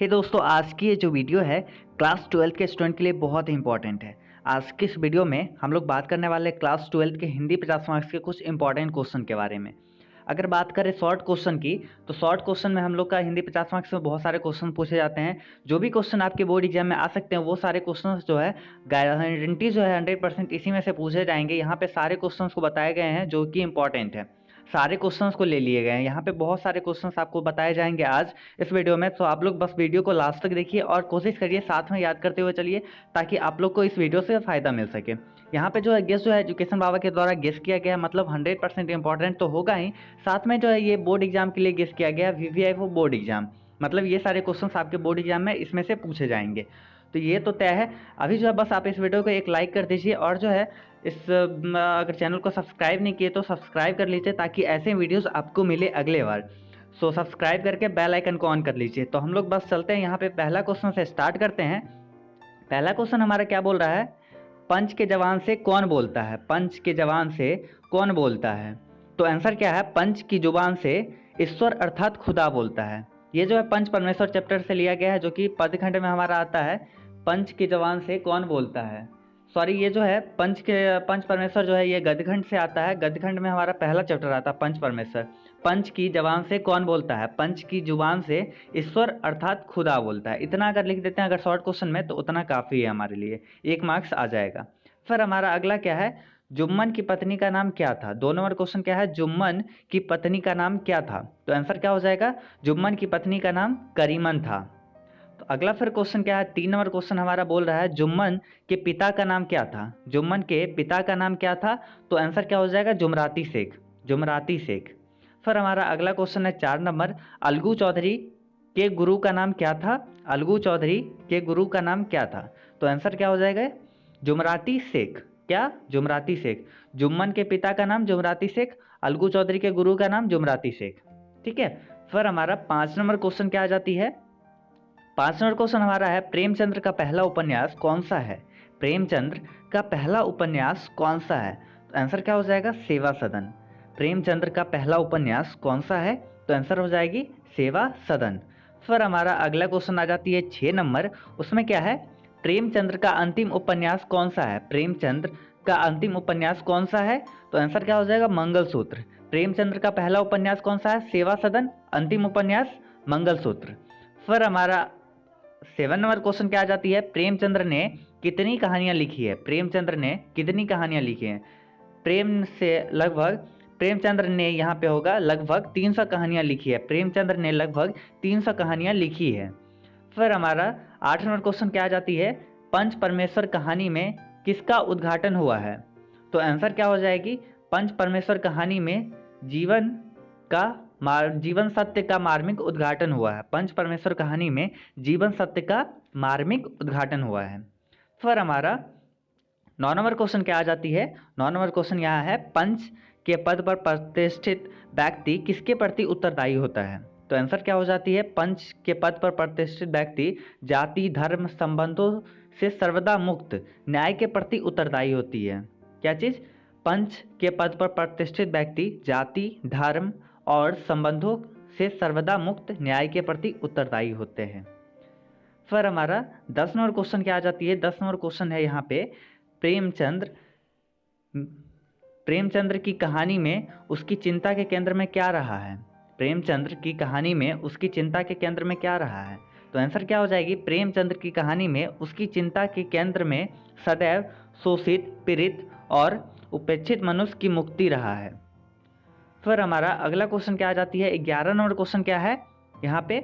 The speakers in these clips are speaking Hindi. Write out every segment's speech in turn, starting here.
दोस्तों, आज की ये जो वीडियो है क्लास 12 के स्टूडेंट के लिए बहुत ही इंपॉर्टेंट है। आज की इस वीडियो में हम लोग बात करने वाले क्लास 12 के हिंदी 50 मार्क्स के कुछ इंपॉर्टेंट क्वेश्चन के बारे में। अगर बात करें शॉर्ट क्वेश्चन की, तो शॉर्ट क्वेश्चन में हम लोग का हिंदी 50 मार्क्स में बहुत सारे क्वेश्चन पूछे जाते हैं। जो भी क्वेश्चन आपके बोर्ड एग्जाम में आ सकते हैं वो सारे क्वेश्चन जो है गारंटी जो है 100% इसी में से पूछे जाएंगे। यहाँ पे सारे क्वेश्चन को बताए गए हैं जो कि इंपॉर्टेंट है। सारे क्वेश्चंस को ले लिए गए हैं। यहाँ पे बहुत सारे क्वेश्चंस आपको बताए जाएंगे आज इस वीडियो में, तो आप लोग बस वीडियो को लास्ट तक देखिए और कोशिश करिए साथ में याद करते हुए चलिए, ताकि आप लोग को इस वीडियो से फ़ायदा मिल सके। यहाँ पे जो है गेस जो है एजुकेशन बाबा के द्वारा गेस किया गया है, मतलब 100% इंपॉर्टेंट तो होगा ही, साथ में जो है ये बोर्ड एग्जाम के लिए गेस किया गया है, VVIO बोर्ड एग्जाम, मतलब ये सारे क्वेश्चंस आपके बोर्ड एग्जाम में इसमें से पूछे जाएंगे। तो ये तो तय है। अभी जो है बस आप इस वीडियो को एक लाइक कर दीजिए और जो है अगर चैनल को सब्सक्राइब नहीं किए तो सब्सक्राइब कर लीजिए, ताकि ऐसे वीडियोस आपको मिले अगले बार। सो सब्सक्राइब करके बेल आइकन को ऑन कर लीजिए। तो हम लोग बस चलते हैं, यहाँ पे पहला क्वेश्चन से स्टार्ट करते हैं। पहला क्वेश्चन हमारा क्या बोल रहा है, पंच के जवान से कौन बोलता है? पंच के जवान से कौन बोलता है? तो आंसर क्या है, पंच की जुबान से ईश्वर अर्थात खुदा बोलता है। ये जो है पंच परमेश्वर चैप्टर से लिया गया है, जो कि पदखंड में हमारा आता है। पंच की जवान से कौन बोलता है, सॉरी ये जो है पंच परमेश्वर जो है ये गदखंड से आता है। गदखंड में हमारा पहला चैप्टर आता है पंच परमेश्वर। पंच की जबान से कौन बोलता है, पंच की जुबान से ईश्वर अर्थात खुदा बोलता है। इतना अगर लिख देते हैं अगर शॉर्ट क्वेश्चन में, तो उतना काफ़ी है हमारे लिए, 1 मार्क्स आ जाएगा। फिर हमारा अगला क्या है, जुम्मन की पत्नी का नाम क्या था? 2 नंबर क्वेश्चन क्या है, जुम्मन की पत्नी का नाम क्या था? तो आंसर क्या हो जाएगा, जुम्मन की पत्नी का नाम करीमन था। तो अगला फिर क्वेश्चन क्या है, 3 नंबर क्वेश्चन हमारा बोल रहा है जुम्मन के पिता का नाम क्या था? जुम्मन के पिता का नाम क्या था? तो आंसर क्या हो जाएगा, जुमराती शेख, जुमराती शेख। फिर हमारा अगला क्वेश्चन है 4 नंबर, अलगू चौधरी के गुरु का नाम क्या था? अलगू चौधरी के गुरु का नाम क्या था? तो आंसर क्या हो जाएगा, जुमराती शेख। क्या, जुमराती शेख। जुम्मन के पिता का नाम जुमराती शेख, अलगू चौधरी के गुरु का नाम जुमराती शेख। ठीक है। फिर हमारा 5 नंबर क्वेश्चन क्या आ जाती है, 5 नंबर क्वेश्चन हमारा है, प्रेमचंद्र का पहला उपन्यास कौन सा है? प्रेमचंद्र का पहला उपन्यास कौन सा है? तो आंसर क्या हो जाएगा, सेवा सदन। प्रेमचंद्र का पहला उपन्यास कौन सा है? तो आंसर हो जाएगी सेवा सदन। फिर हमारा अगला क्वेश्चन आ जाती है 6 नंबर, उसमें क्या है, प्रेमचंद्र का अंतिम उपन्यास कौन सा है? प्रेमचंद्र का अंतिम उपन्यास कौन सा है? तो आंसर क्या हो जाएगा, मंगलसूत्र। प्रेमचंद्र का पहला उपन्यास कौन सा है, सेवा सदन, अंतिम उपन्यास मंगलसूत्र। फिर हमारा 7 नंबर क्वेश्चन क्या आ जाती है, प्रेमचंद्र ने कितनी कहानियां लिखी है? प्रेमचंद्र ने कितनी कहानियां लिखी हैं? प्रेम से लगभग, प्रेमचंद्र ने यहाँ पे होगा लगभग 300 कहानियां लिखी है। प्रेमचंद्र ने लगभग 300 कहानियां लिखी है। फिर हमारा 8 नंबर क्वेश्चन क्या आ जाती है, पंच परमेश्वर कहानी में किसका उद्घाटन हुआ है? तो आंसर क्या हो जाएगी, पंच परमेश्वर कहानी में जीवन का जीवन सत्य का मार्मिक उद्घाटन हुआ है। पंच परमेश्वर कहानी में जीवन सत्य का मार्मिक उद्घाटन हुआ है। फिर हमारा 9 नंबर क्वेश्चन क्या आ जाती है, 9 नंबर क्वेश्चन यहाँ है, पंच के पद पर प्रतिष्ठित व्यक्ति किसके प्रति उत्तरदायी होता है? तो आंसर क्या हो जाती है, पंच के पद पर प्रतिष्ठित व्यक्ति जाति धर्म संबंधों से सर्वदा मुक्त न्याय के प्रति उत्तरदायी होती है। क्या चीज़, पंच के पद पर प्रतिष्ठित व्यक्ति जाति धर्म और संबंधों से सर्वदा मुक्त न्याय के प्रति उत्तरदायी होते हैं। फिर हमारा 10 नंबर क्वेश्चन क्या आ जाती है, 10 नंबर क्वेश्चन है यहाँ पे, प्रेमचंद्र प्रेमचंद्र की कहानी में उसकी चिंता के केंद्र में क्या रहा है? प्रेमचंद्र की कहानी में उसकी चिंता के केंद्र में क्या रहा है? तो आंसर क्या हो जाएगी, प्रेमचंद्र की कहानी में उसकी चिंता के केंद्र में सदैव शोषित पीड़ित और उपेक्षित मनुष्य की मुक्ति रहा है। फिर हमारा अगला क्वेश्चन क्या आ जाती है, 11 नंबर क्वेश्चन क्या है यहाँ पे,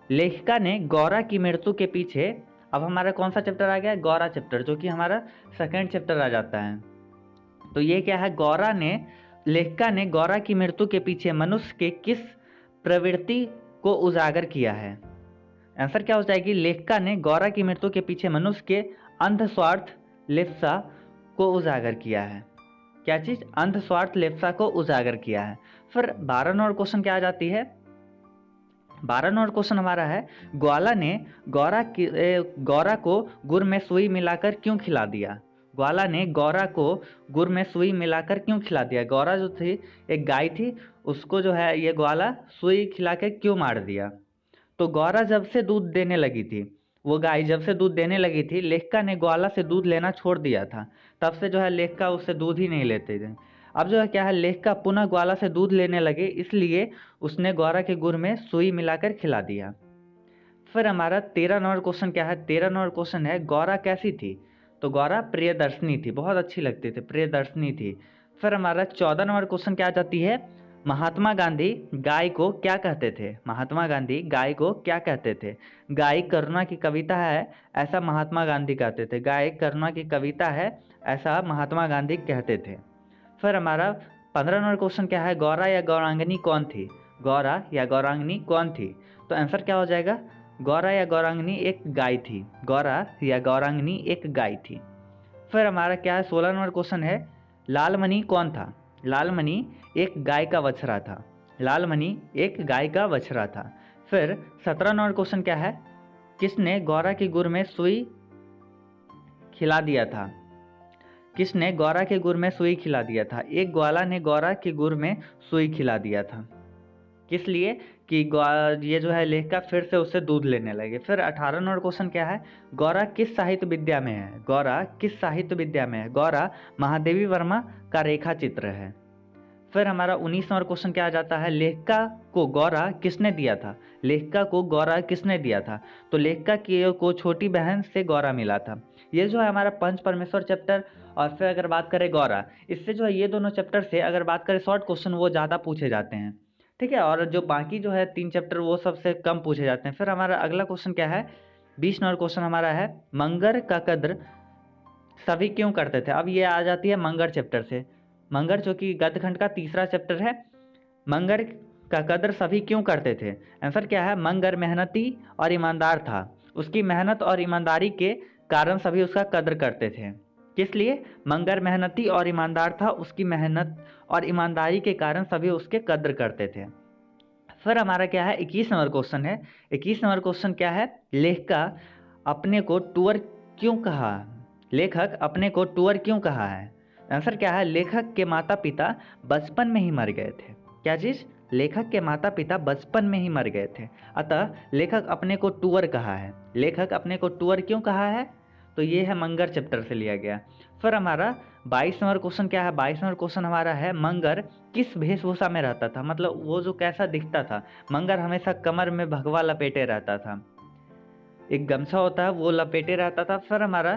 लेखिका ने गौरा की मृत्यु के पीछे, अब हमारा कौन सा चैप्टर आ गया, गौरा चैप्टर, जो कि हमारा सेकंड चैप्टर आ जाता है। तो ये क्या है, लेखिका ने गौरा की मृत्यु के पीछे मनुष्य के किस प्रवृत्ति को उजागर किया है? आंसर क्या हो जाएगी, लेखिका ने गौरा की मृत्यु के पीछे मनुष्य के अंधस्वार्थ लिप्सा को उजागर किया है। क्या चीज, अंधस्वार्थ लिप्सा को उजागर किया है। फिर 12 नंबर क्वेश्चन क्या आ जाती है, 12 नंबर क्वेश्चन हमारा है, ग्वाला ने गौरा को गुड़ में सुई मिलाकर क्यों खिला दिया? ग्वाला ने गौरा को गुड़ में सुई मिलाकर क्यों खिला दिया? गौरा जो थी एक गाय थी, उसको जो है ये ग्वाला सुई खिला के क्यों मार दिया? तो गौरा जब से दूध देने लगी थी, वो गाय जब से दूध देने लगी थी, लेखका ने ग्वाला से दूध लेना छोड़ दिया था। तब से जो है लेखका उससे दूध ही नहीं लेते थे। अब जो है क्या है, लेखका पुनः ग्वाला से दूध लेने लगे, इसलिए उसने गौरा के गुड़ में सुई मिलाकर खिला दिया। फिर हमारा 13 नंबर क्वेश्चन क्या है, 13 नंबर क्वेश्चन है गौरा कैसी थी? तो गौरा प्रियदर्शनी थी, बहुत अच्छी लगती थी, प्रियदर्शनी थी। फिर हमारा 14 नंबर क्वेश्चन क्या आ जाती है, महात्मा गांधी गाय को क्या कहते थे? महात्मा गांधी गाय को क्या कहते थे? गाय करुणा की कविता है, ऐसा महात्मा गांधी कहते थे। गाय करुणा की कविता है, ऐसा महात्मा गांधी कहते थे। फिर हमारा 15 नंबर क्वेश्चन क्या है, गौरा या गौरांगनी कौन थी? गौरा या गौरांगनी कौन थी? तो आंसर क्या हो जाएगा, गौरा या गौरांगनी एक गाय थी। गौरा या गौरांगनी एक गाय थी। फिर हमारा क्या है, 16 नंबर क्वेश्चन है, लालमणि कौन था? लालमणि एक गाय का बछड़ा था। लालमणि एक गाय का बछड़ा था। फिर 17 नंबर क्वेश्चन क्या है, किसने गौरा के गुड़ में सुई खिला दिया था? किसने गौरा के गुड़ में सुई खिला दिया था? एक ग्वाला ने गौरा के गुड़ में सुई खिला दिया था। किस लिए? कि ये जो है लेखका फिर से उससे दूध लेने लगे। फिर 18 नंबर क्वेश्चन क्या है, गौरा किस साहित्य विद्या में है? गौरा किस साहित्य विद्या में है? गौरा महादेवी वर्मा का रेखा चित्र है। फिर हमारा 19 नंबर क्वेश्चन क्या आ जाता है, लेखका को गौरा किसने दिया था? लेखका को गौरा किसने दिया था? तो लेखका को छोटी बहन से गौरा मिला था। ये जो है हमारा पंच परमेश्वर चैप्टर, और फिर अगर बात करें गौरा, इससे जो है ये दोनों चैप्टर से अगर बात करें शॉर्ट क्वेश्चन वो ज़्यादा पूछे जाते हैं, ठीक है। और जो बाकी जो है 3 चैप्टर वो सबसे कम पूछे जाते हैं। फिर हमारा अगला क्वेश्चन क्या है, 20 नंबर क्वेश्चन हमारा है, मंगर का कद्र सभी क्यों करते थे? अब ये आ जाती है मंगर चैप्टर से। मंगर जो कि गद्यखंड का तीसरा चैप्टर है। मंगर का कद्र सभी क्यों करते थे? आंसर क्या है, मंगर मेहनती और ईमानदार था। उसकी मेहनत और ईमानदारी के कारण सभी उसका कद्र करते थे। किस लिए? मंगर मेहनती और ईमानदार था, उसकी मेहनत और ईमानदारी के कारण सभी उसके कद्र करते थे। फिर हमारा क्या है, 21 नंबर क्वेश्चन है। 21 नंबर क्वेश्चन क्या है, लेखका अपने को टूअर क्यों कहा? लेखक अपने को टूअर क्यों कहा है? आंसर क्या है, लेखक के माता पिता बचपन में ही मर गए थे। क्या चीज? लेखक के माता पिता बचपन में ही मर गए थे, अतः लेखक अपने को टूअर कहा है। लेखक अपने को टूअर क्यों कहा है? तो ये है मंगर चैप्टर से लिया गया। फिर हमारा 22 नंबर क्वेश्चन क्या है, 22 नंबर क्वेश्चन हमारा है, मंगर किस वेशभूषा में रहता था? मतलब वो जो कैसा दिखता था? मंगर हमेशा कमर में भगवा लपेटे रहता था, एक गमछा होता है वो लपेटे रहता था। फिर हमारा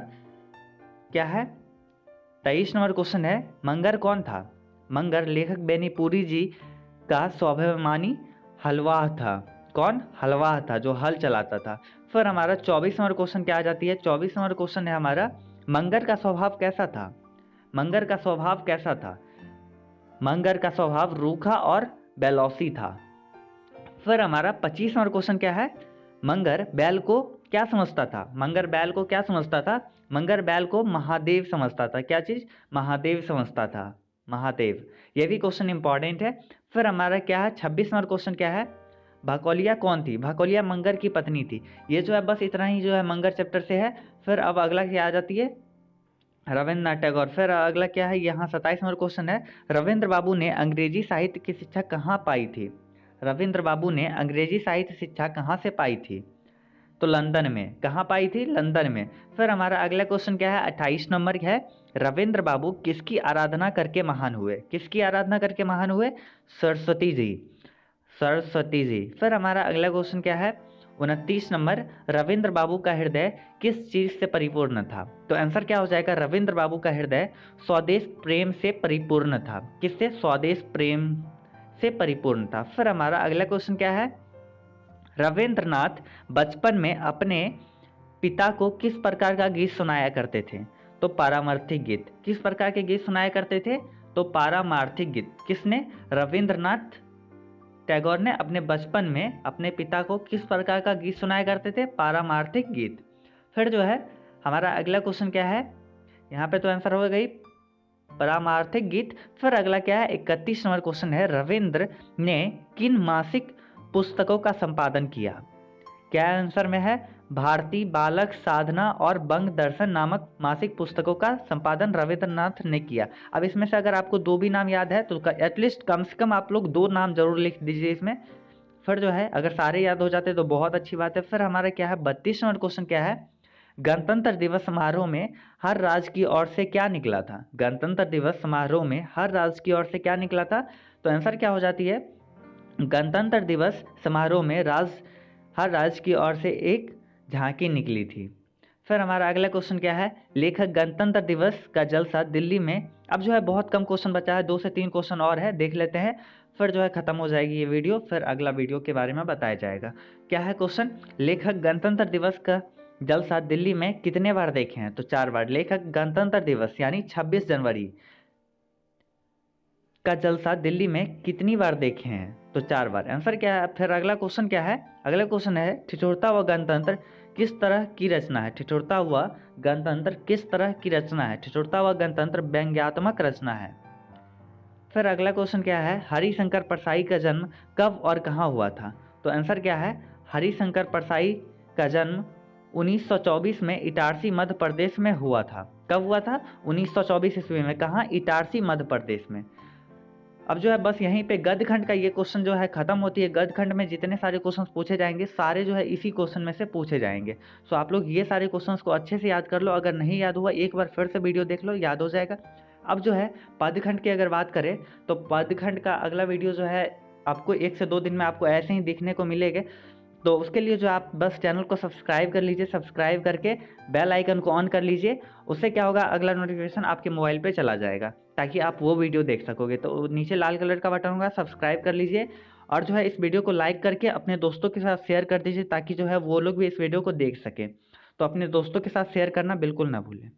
क्या है, 23 नंबर क्वेश्चन है, मंगर कौन था? मंगर लेखक बेनीपुरी जी का स्वाभिमानी हलवाह था। कौन? हलवाह था, जो हल चलाता था। फिर हमारा 24 नंबर क्वेश्चन क्या आ जाती है, 24 नंबर क्वेश्चन है हमारा, मंगर का स्वभाव कैसा था? मंगर का स्वभाव कैसा था? मंगर का स्वभाव रूखा और बेलौसी था। फिर हमारा 25 नंबर क्वेश्चन क्या है, मंगर बैल को क्या समझता था? मंगर बैल को क्या समझता था? मंगर बैल को महादेव समझता था। क्या चीज? महादेव समझता था, महादेव। ये भी क्वेश्चन इंपॉर्टेंट है। फिर हमारा क्या है, 26 नंबर क्वेश्चन क्या है, भाकौलिया कौन थी? भाकौलिया मंगर की पत्नी थी। ये जो है बस इतना ही जो है मंगर चैप्टर से है। फिर अब अगला क्या आ जाती है, रविन्द्रनाथ टैगोर। फिर अगला क्या है, यहाँ 27 नंबर क्वेश्चन है, रविंद्र बाबू ने अंग्रेजी साहित्य की शिक्षा कहाँ पाई थी? रविंद्र बाबू ने अंग्रेजी साहित्य शिक्षा कहाँ से पाई थी? तो लंदन में। कहाँ पाई थी? लंदन में। फिर हमारा अगला क्वेश्चन क्या है, 28 नंबर है, रविंद्र बाबू किसकी आराधना करके महान हुए? किसकी आराधना करके महान हुए? सरस्वती जी, सरस्वती जी। फिर हमारा अगला क्वेश्चन क्या है, 29 नंबर, रविंद्र बाबू का हृदय किस चीज से परिपूर्ण था? तो आंसर क्या हो जाएगा, रविंद्र बाबू का हृदय स्वदेश प्रेम से परिपूर्ण था। किससे? स्वदेश प्रेम से परिपूर्ण था। फिर हमारा अगला क्वेश्चन क्या है, रविंद्रनाथ बचपन में अपने पिता को किस प्रकार का गीत सुनाया करते थे? तो पारमार्थिक गीत। किस प्रकार के गीत सुनाया करते थे? तो पारमार्थिक गीत। किसने? रविंद्रनाथ टैगोर ने अपने बचपन में अपने पिता को किस प्रकार का गीत सुनाया करते थे? पारमार्थिक गीत। फिर जो है हमारा अगला क्वेश्चन क्या है, यहाँ पे तो आंसर हो गई पारमार्थिक गीत। फिर अगला क्या है, 31 नंबर क्वेश्चन है, रविंद्र ने किन मासिक पुस्तकों का संपादन किया? क्या आंसर में है, भारती, बालक, साधना और बंग दर्शन नामक मासिक पुस्तकों का संपादन रविंद्रनाथ ने किया। अब इसमें से अगर आपको 2 भी नाम याद है तो एटलीस्ट कम से कम आप लोग 2 नाम जरूर लिख दीजिए इसमें। फिर जो है अगर सारे याद हो जाते तो बहुत अच्छी बात है। फिर हमारा क्या है 32 नंबर क्वेश्चन क्या है, गणतंत्र दिवस समारोह में हर राज्य की ओर से क्या निकला था। गणतंत्र दिवस समारोह में हर राज्य की ओर से क्या निकला था, तो आंसर क्या हो जाती है, गणतंत्र दिवस समारोह में हर राज्य की ओर से एक झांकी निकली थी। फिर हमारा अगला क्वेश्चन क्या है, लेखक गणतंत्र दिवस का जलसा दिल्ली में। अब जो है बहुत कम क्वेश्चन बचा है, 2 से 3 क्वेश्चन और है, देख लेते हैं, फिर जो है खत्म हो जाएगी ये वीडियो, फिर अगला वीडियो के बारे में बताया जाएगा। क्या है क्वेश्चन, लेखक गणतंत्र दिवस का जलसा दिल्ली में कितने बार देखे हैं, तो 4 बार। लेखक गणतंत्र दिवस यानी 26 जनवरी का जलसा दिल्ली में कितनी बार देखे हैं, तो 4 बार। आंसर क्या है। फिर अगला क्वेश्चन क्या है, अगला क्वेश्चन है ठिठुरता व गणतंत्र किस तरह की रचना है। ठिठुरता व गणतंत्र किस तरह की रचना है। ठिठुरता व गणतंत्र व्यंग्यात्मक रचना है। फिर अगला क्वेश्चन क्या है, हरिशंकर परसाई का जन्म कब और कहाँ हुआ था, तो आंसर क्या है, हरिशंकर परसाई का जन्म 1924 में इटारसी मध्य प्रदेश में हुआ था। कब हुआ था, 1924 ईस्वी में। कहाँ, इटारसी मध्य प्रदेश में। अब जो है बस यहीं पे गद्यखंड का ये क्वेश्चन जो है खत्म होती है। गद्यखंड में जितने सारे क्वेश्चंस पूछे जाएंगे सारे जो है इसी क्वेश्चन में से पूछे जाएंगे। सो आप लोग ये सारे क्वेश्चंस को अच्छे से याद कर लो, अगर नहीं याद हुआ एक बार फिर से वीडियो देख लो, याद हो जाएगा। अब जो है पदखंड की अगर बात करें तो पदखंड का अगला वीडियो जो है आपको 1 से 2 दिन में आपको ऐसे ही दिखने को मिलेंगे। तो उसके लिए जो आप बस चैनल को सब्सक्राइब कर लीजिए, सब्सक्राइब करके बेल आइकन को ऑन कर लीजिए। उससे क्या होगा, अगला नोटिफिकेशन आपके मोबाइल पे चला जाएगा ताकि आप वो वीडियो देख सकोगे। तो नीचे लाल कलर का बटन होगा, सब्सक्राइब कर लीजिए और जो है इस वीडियो को लाइक करके अपने दोस्तों के साथ शेयर कर दीजिए ताकि जो है वो लोग भी इस वीडियो को देख सकें। तो अपने दोस्तों के साथ शेयर करना बिल्कुल ना भूलें।